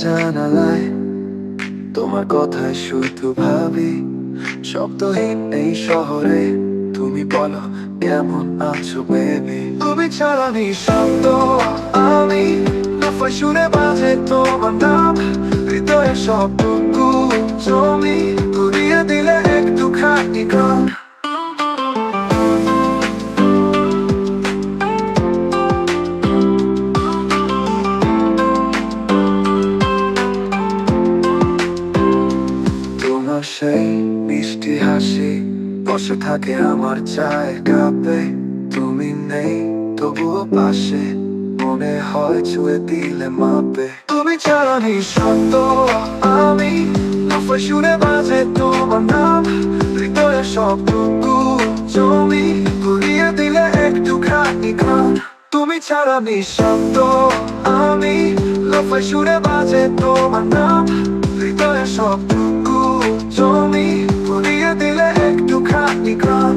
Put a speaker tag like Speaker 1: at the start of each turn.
Speaker 1: জানালায় তোমার কথায় শুধু ভাবি, শব্দহীন এই শহরে তুমি বলো কেমন আছো বেবি। তুমি ছাড়া নিঃশব্দ আমি, দফায় শুনে বাজে তোমার নাম, হৃদয়ে সবটুকু জমি ঘুরিয়ে দিলে একটুখানি গান। তোমার সেই মিষ্টি হাসি বসে থাকে আমার চায়ের কাপে, তুমি নেই তবুও পাশে, মনে হয় ছুঁয়ে দিলে মাপে। তুমি ছাড়া নিঃশব্দ আমি, দফায় শুনে বাজে তোমার নাম, হৃদয়ে সবটুকু জমি ঘুরিয়ে দিলে একটুখানি গান। তুমি ছাড়া নিঃশব্দ আমি, দফায় শুনে বাজে তোমার নাম, হৃদয়ে সবটুকু জমি ঘুরিয়ে দিলে একটুখানি গান।